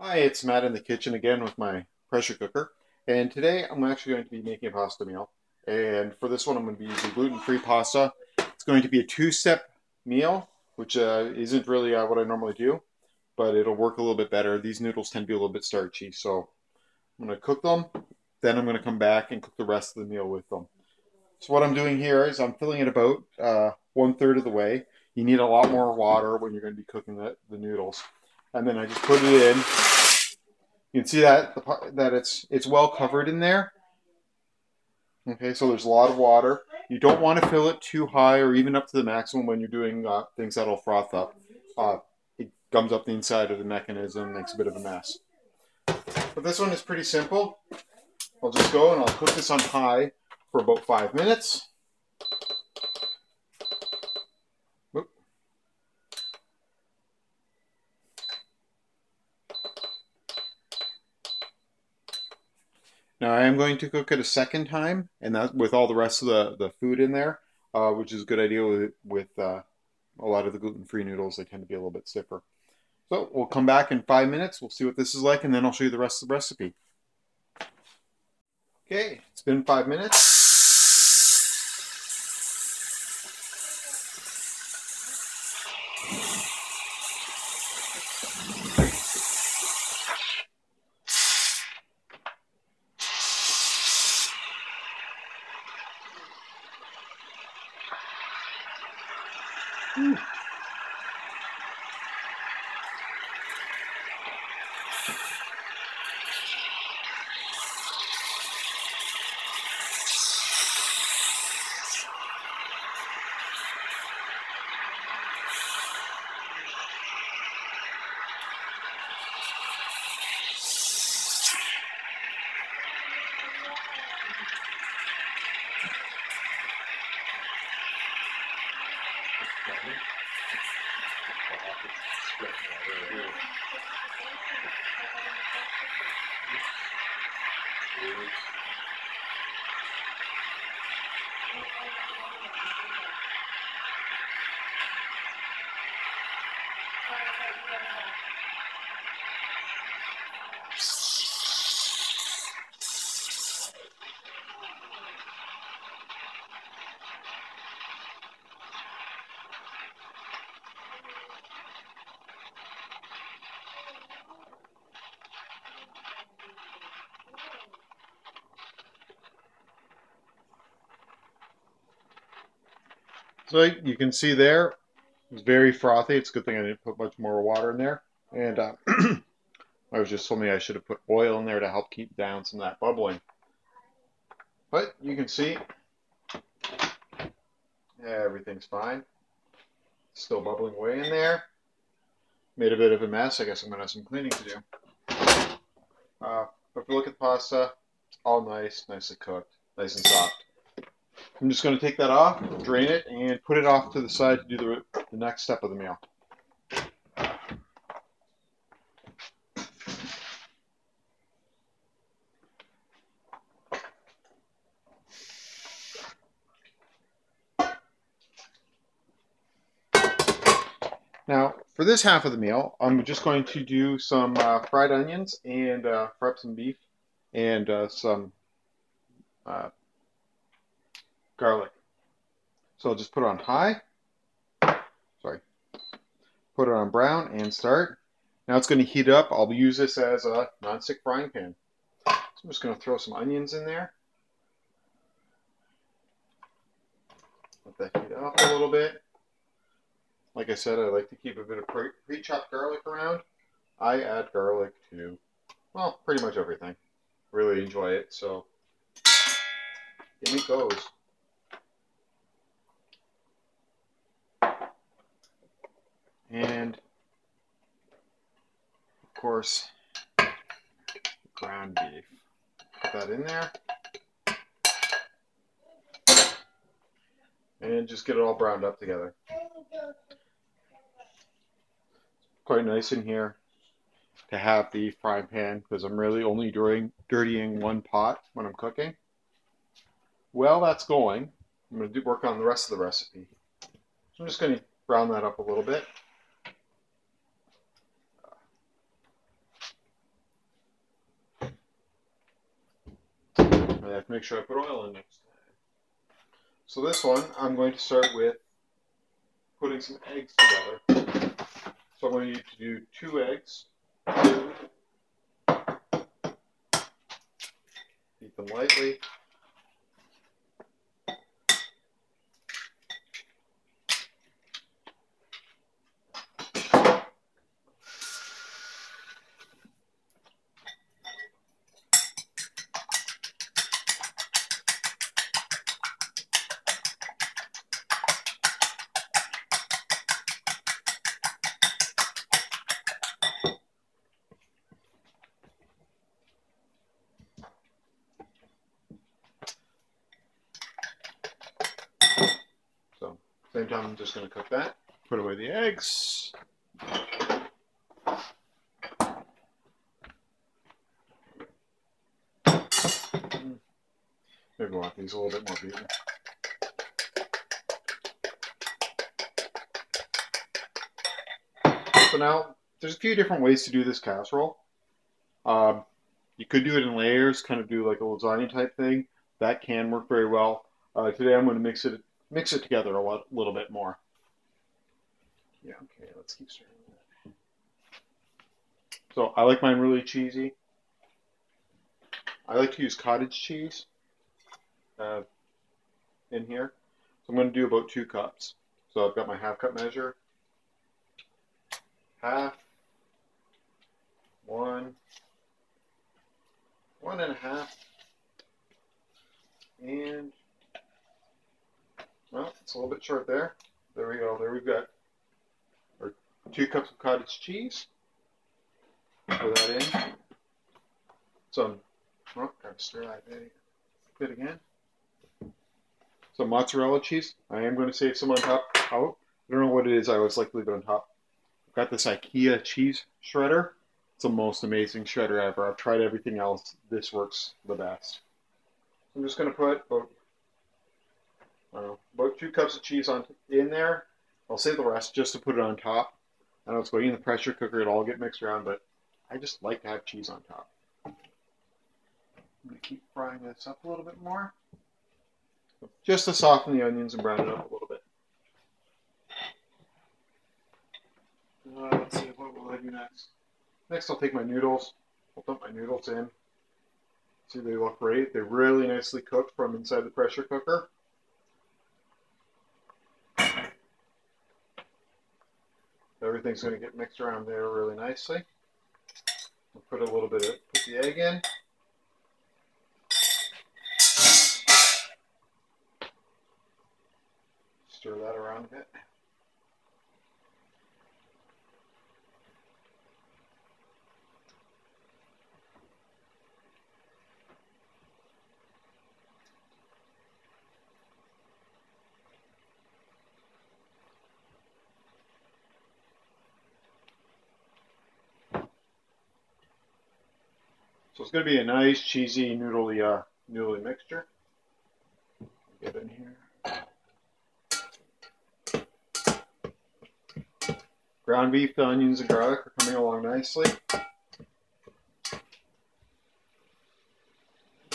Hi, it's Matt in the kitchen again with my pressure cooker. And today I'm actually going to be making a pasta meal. And for this one, I'm going to be using gluten-free pasta. It's going to be a two-step meal, which isn't really what I normally do, but it'll work a little bit better. These noodles tend to be a little bit starchy, so I'm going to cook them. Then I'm going to come back and cook the rest of the meal with them. So what I'm doing here is I'm filling it about 1/3 of the way. You need a lot more water when you're going to be cooking the noodles. And then I just put it in. You can see that it's well covered in there. Okay, so there's a lot of water. You don't want to fill it too high or even up to the maximum when you're doing things that'll froth up. It gums up the inside of the mechanism, makes a bit of a mess. But this one is pretty simple. I'll just go and I'll cook this on high for about 5 minutes. Oop. Now I am going to cook it a second time, and that with all the rest of the food in there, which is a good idea with a lot of the gluten-free noodles. They tend to be a little bit stiffer. So we'll come back in 5 minutes. We'll see what this is like, and then I'll show you the rest of the recipe. Okay, it's been 5 minutes. Ooh. So you can see there, it's very frothy. It's a good thing I didn't put much more water in there. And I was just told me I should have put oil in there to help keep down some of that bubbling. But you can see, everything's fine. Still bubbling away in there. Made a bit of a mess. I guess I'm going to have some cleaning to do. But if you look at the pasta, it's all nicely cooked, nice and soft. I'm just going to take that off, drain it, and put it off to the side to do the next step of the meal. Now, for this half of the meal, I'm just going to do some fried onions and fry up some beef and some garlic. So I'll just put it on high. Sorry. Put it on brown and start. Now it's going to heat up. I'll use this as a non-stick frying pan. So I'm just going to throw some onions in there. Let that heat up a little bit. Like I said, I like to keep a bit of pre-chopped garlic around. I add garlic to, well, pretty much everything. Really enjoy it, so in it goes. And, of course, ground beef. Put that in there. And just get it all browned up together. Quite nice in here to have the frying pan because I'm really only dirtying one pot when I'm cooking. While that's going, I'm going to work on the rest of the recipe. So I'm just going to brown that up a little bit. I have to make sure I put oil in next time. So this one, I'm going to start with putting some eggs together. So I'm going to need to do 2 eggs. Beat them lightly. So, same time, I'm just going to cook that. Put away the eggs. Maybe I want these a little bit more beaten. So now, there's a few different ways to do this casserole. You could do it in layers, kind of do like a lasagna type thing. That can work very well. Today I'm going to mix it together a little bit more. Yeah, okay, let's keep stirring that. So I like mine really cheesy. I like to use cottage cheese in here. So I'm going to do about 2 cups. So I've got my half cup measure. Half. 1. 1.5. And, well, it's a little bit short there. There we go. There we've got our 2 cups of cottage cheese. Put that in. Some, well, gotta stir that bit again. Some mozzarella cheese. I am going to save some on top. Out. I don't know what it is. I always like to leave it on top. I've got this IKEA cheese shredder. It's the most amazing shredder ever. I've tried everything else. This works the best. I'm just going to put about 2 cups of cheese in there. I'll save the rest just to put it on top. I know it's going in the pressure cooker. It'll all get mixed around, but I just like to have cheese on top. I'm going to keep frying this up a little bit more. Just to soften the onions and brown it up a little bit. Let's see, what will I do next? Next, I'll take my noodles. I'll dump my noodles in. See, they look great. They're really nicely cooked from inside the pressure cooker. Everything's going to get mixed around there really nicely. I'll put put the egg in. Stir that around a bit. So it's going to be a nice, cheesy, noodly mixture. Get in here. Ground beef, the onions, and garlic are coming along nicely.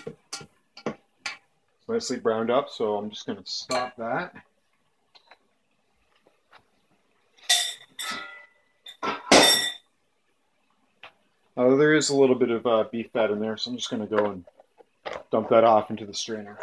It's nicely browned up, so I'm just going to stop that. There is a little bit of beef fat in there, so I'm just going to go and dump that off into the strainer.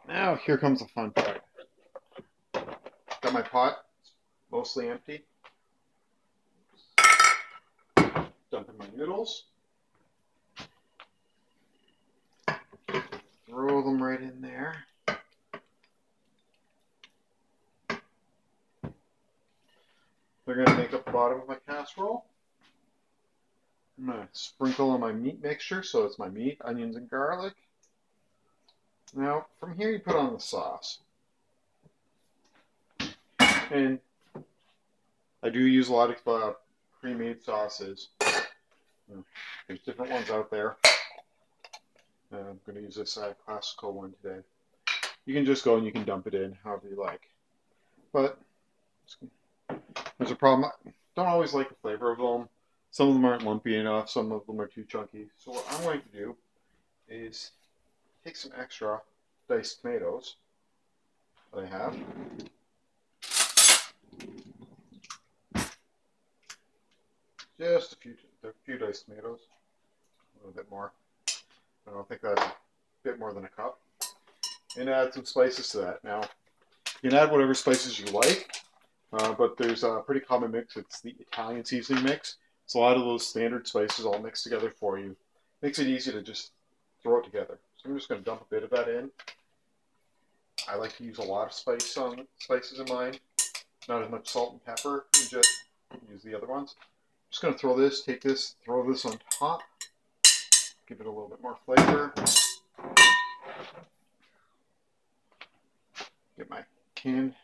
Now, here comes the fun part. Got my pot, mostly empty. Dumping my noodles. Throw them right in there. They're going to make up the bottom of my casserole. I'm going to sprinkle on my meat mixture, so it's my meat, onions, and garlic. Now, from here you put on the sauce. And I do use a lot of pre-made sauces. There's different ones out there. I'm going to use this classical one today. You can just go and you can dump it in however you like. But there's a problem. I don't always like the flavor of them. Some of them aren't lumpy enough. Some of them are too chunky. So what I'm going to do is take some extra diced tomatoes that I have. Just a few diced tomatoes. A little bit more. I don't think that's a bit more than a cup. And add some spices to that. Now, you can add whatever spices you like, but there's a pretty common mix. It's the Italian seasoning mix. So a lot of those standard spices all mixed together for you. Makes it easy to just throw it together. So I'm just going to dump a bit of that in. I like to use a lot of spices in mine. Not as much salt and pepper. And just use the other ones. I'm just going to throw this, take this, throw this on top. Give it a little bit more flavor. Get my canned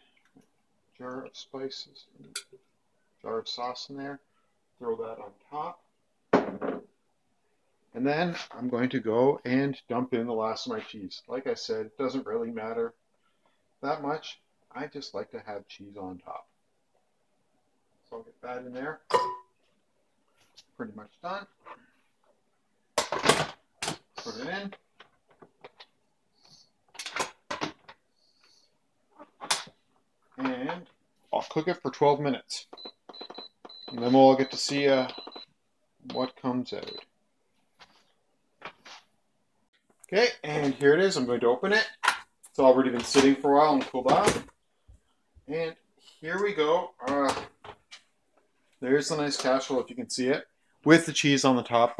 jar of spices, jar of sauce in there. Throw that on top. And then I'm going to go and dump in the last of my cheese. Like I said, it doesn't really matter that much. I just like to have cheese on top. So I'll get that in there. Pretty much done. Put it in. And I'll cook it for 12 minutes. And then we'll all get to see what comes out. Okay, and here it is. I'm going to open it. It's already been sitting for a while and cooled off. And here we go. There's the nice casserole, if you can see it, with the cheese on the top,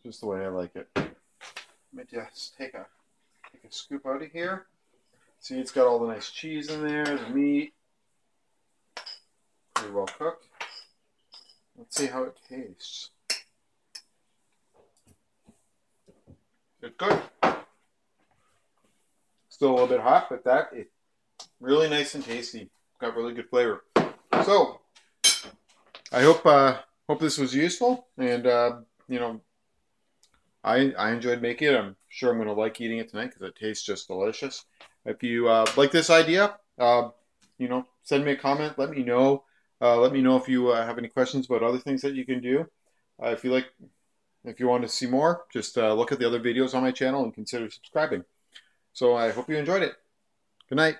just the way I like it. Let me just take a scoop out of here. See, it's got all the nice cheese in there, the meat. Pretty well cooked. Let's see how it tastes. It's good. Still a little bit hot, but that is really nice and tasty. Got really good flavor. So, I hope this was useful, and you know, I enjoyed making it. I'm sure I'm going to like eating it tonight because it tastes just delicious. If you like this idea, you know, send me a comment. Let me know. Let me know if you have any questions about other things that you can do. If you want to see more, just look at the other videos on my channel and consider subscribing. So I hope you enjoyed it. Good night.